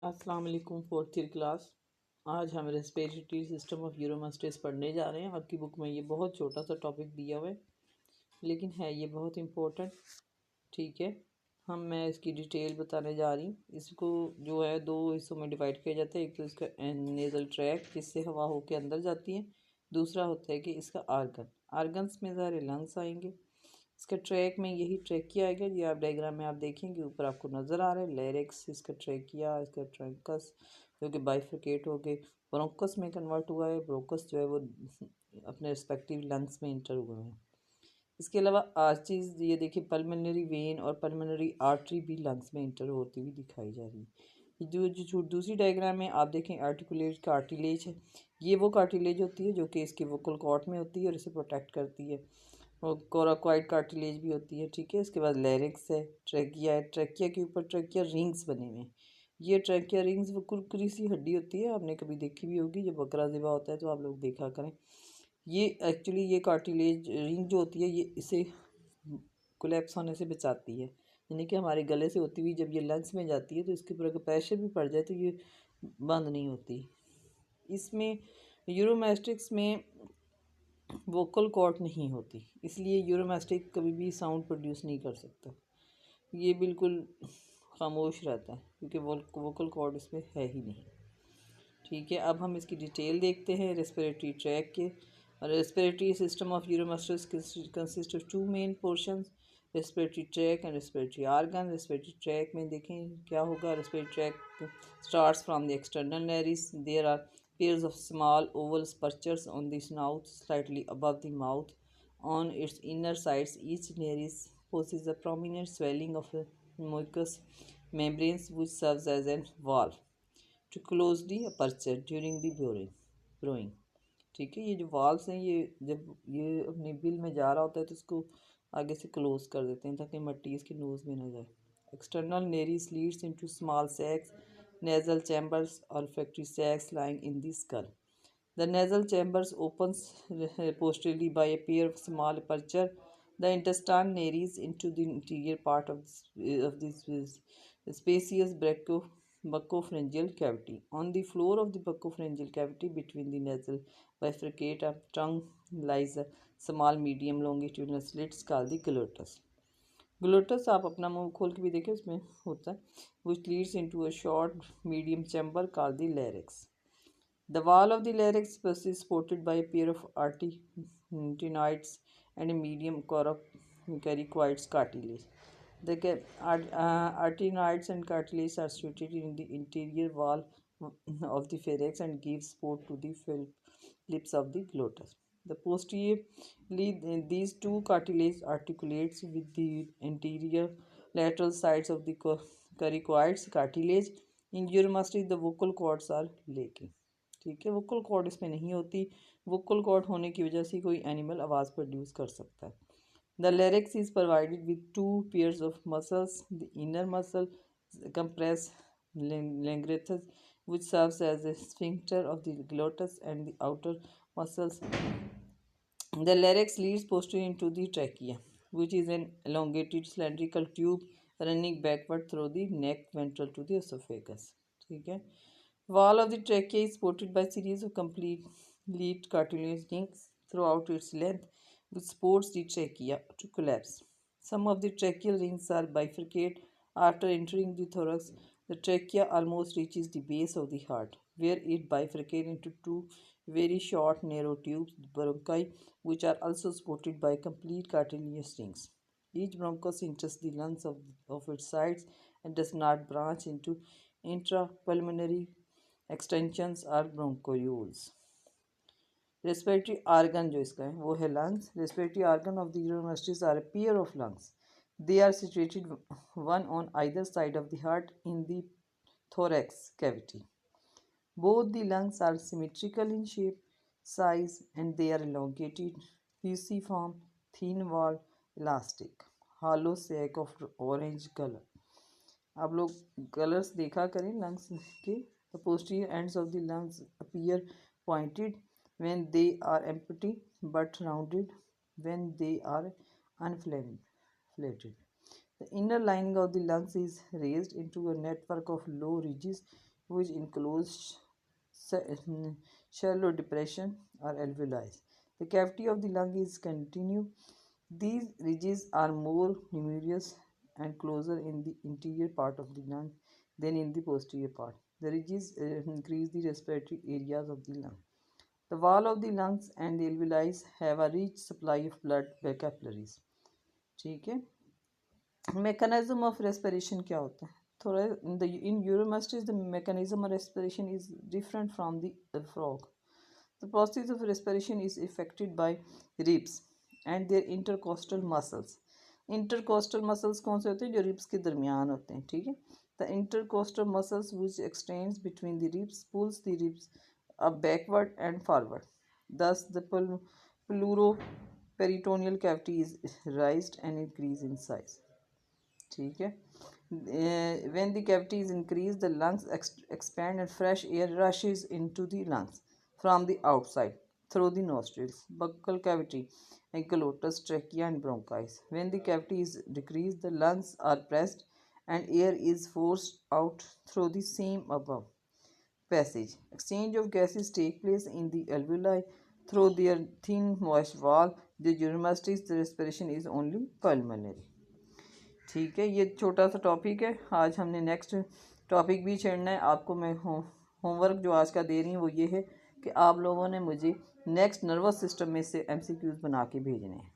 अस्सलाम वालेकुम। Fourth year class. आज हम रेस्पिरेटरी सिस्टम ऑफ यूरोमास्टिस पढ़ने जा रहे हैं। आपकी बुक में ये बहुत छोटा सा टॉपिक दिया हुआ है लेकिन है ये बहुत इम्पोर्टेंट। ठीक है, मैं इसकी डिटेल बताने जा रही हूँ। इसको जो है दो हिस्सों में डिवाइड किया जाता है। एक तो इसका नेज़ल ट्रैक जिससे हवा होके अंदर जाती है, दूसरा होता है कि इसका आर्गन्स में सारे लंग्स आएंगे। इसका ट्रैक में यही ट्रैकिया आएगा। ये आप डायग्राम में आप देखेंगे ऊपर आपको नज़र आ रहा है लेरिक्स, इसका ट्रैकिया, इसका ट्रैंकस जो कि बाइफरकेट हो गए ब्रोंकस में कन्वर्ट हुआ है। ब्रोंकस जो है वो अपने रिस्पेक्टिव लंग्स में इंटर हुए हैं। इसके अलावा आर्चीज ये देखिए पल्मोनरी वेन और पल्मोनरी आर्टरी भी लंग्स में इंटर होती हुई दिखाई जा रही है। जो दूसरी डायग्राम में आप देखें आर्टिकुलेट कार्टिलेज है। ये वो कार्टिलेज होती है जो कि इसके वोकल कॉर्ड में होती है और इसे प्रोटेक्ट करती है। और कोराकॉइड कार्टिलेज भी होती है। ठीक है, इसके बाद लैरिक्स है, ट्रैकिया है। ट्रैकिया के ऊपर ट्रैकिया रिंग्स बने हुए हैं। ये ट्रैकिया रिंग्स वो कुरकुरी सी हड्डी होती है, आपने कभी देखी भी होगी। जब बकरा ज़िबा होता है तो आप लोग देखा करें। ये एक्चुअली ये कार्टिलेज रिंग जो होती है ये इसे कोलैप्स होने से बचाती है। यानी कि हमारे गले से होती हुई जब ये लंग्स में जाती है तो इसके ऊपर अगर प्रेशर भी पड़ जाए तो ये बंद नहीं होती। इसमें यूरोमैस्टिक्स में वोकल कॉर्ड नहीं होती, इसलिए यूरोमैस्टिक कभी भी साउंड प्रोड्यूस नहीं कर सकता। ये बिल्कुल खामोश रहता है क्योंकि वोकल कॉर्ड इसमें है ही नहीं। ठीक है, अब हम इसकी डिटेल देखते हैं रेस्पिरेटरी ट्रैक के। Respiratory system of uromastyx consist of two main portions, respiratory tract and respiratory organ. Respiratory tract में देखें क्या होगा। Respiratory tract starts from the external nares. There are pairs of small oval spurtures on the snout slightly above the mouth. On its inner sides, each nares possesses a prominent swelling of a mucous membranes which serves as a valve to close the aperture during the ब्रोइंग। ठीक है, ये जो valves हैं ये जब ये अपने bill में जा रहा होता है तो इसको आगे से क्लोज कर देते हैं ताकि मिट्टी इसके नोज में ना जाए। External nares leads into small sacs, nasal chambers, olfactory sacs lying in the skull. The nasal chambers opens posteriorly by a pair of small aperture. The intestine nares into the interior part of this spacious buccopharyngeal cavity. On the floor of the buccopharyngeal cavity between the nasal bifurcate of tongue lies a small medium longitudinal slits called the glottis. ग्लोटस आप अपना मुंह खोल के भी देखें उसमें होता है, which leads into a short medium chamber called the larynx. The wall of the larynx is supported by a pair of arytenoids and a medium coracoids cartilage. The arytenoids and cartilage are situated in the interior wall of the pharynx and give support to the lips of the glottis. The posteriorly, these two cartilage articulates with the anterior lateral sides of the coracoids cartilage. In यूरोमास्टिस the vocal cords are lacking. ठीक है, vocal cord इसमें नहीं होती। Vocal cord होने की वजह से कोई एनिमल आवाज़ प्रोड्यूस कर सकता है। The larynx is provided with two pairs of muscles. The inner muscle compress langrethus, which serves as a sphincter of the glottis, and the outer muscles. The larynx leads posteriorly into the trachea, which is an elongated cylindrical tube running backward through the neck ventral to the esophagus. ठीक है, wall of the trachea is supported by series of complete cartilage rings throughout its length, which supports the trachea to collapse. Some of the tracheal rings are bifurcate after entering the thorax. The trachea almost reaches the base of the heart, where it bifurcates into two very short, narrow tubes, bronchi, which are also supported by complete cartilaginous rings. Each bronchus enters the lungs of its sides and does not branch into intrapulmonary extensions or bronchioles. Respiratory organ जो इसका है वो है lungs. Respiratory organ of the यूरोमास्टिस are a pair of lungs. They are situated one on either side of the heart in the thorax cavity. Both the lungs are symmetrical in shape, size, and they are elongated, fusiform, thin-walled, elastic, hollow sac of orange color. आप लोग colours देखा करें lungs के। The posterior ends of the lungs appear pointed when they are empty but rounded when they are inflated. The inner lining of the lungs is raised into a network of low ridges which includes shallow depression or alveoli. The cavity of the lung is continuous. These ridges are more numerous and closer in the interior part of the lung than in the posterior part. The ridges increase the respiratory areas of the lung. The wall of the lungs and the alveoli have a rich supply of blood by capillaries. ठीक है. Mechanism of respiration क्या होता है? थोड़ा in uromastosis the mechanism of respiration is different from the frog. The process of respiration is affected by ribs and their intercostal muscles. Intercostal muscles कौन से होते हैं? जो ribs के दरमियान होते हैं. ठीक है. The intercostal muscles which extends between the ribs pulls the ribs up backward and forward. Thus the pleuroperitoneal cavity is raised and increased in size. ठीक है. When the cavity is increased, the lungs expand and fresh air rushes into the lungs from the outside through the nostrils, buccal cavity, and glottis, trachea, and bronchi. When the cavity is decreased, the lungs are pressed and air is forced out through the same above passage. Exchange of gases take place in the alveoli through their thin moist wall. The uromastosis, the respiration is only pulmonary. ठीक है. ये छोटा सा topic है. आज हमने next topic भी छेड़ना है. आपको मैं होमवर्क जो आज का दे रही हूँ वो ये है कि आप लोगों ने मुझे नेक्स्ट नर्वस सिस्टम में से MCQs बना के भेजने हैं.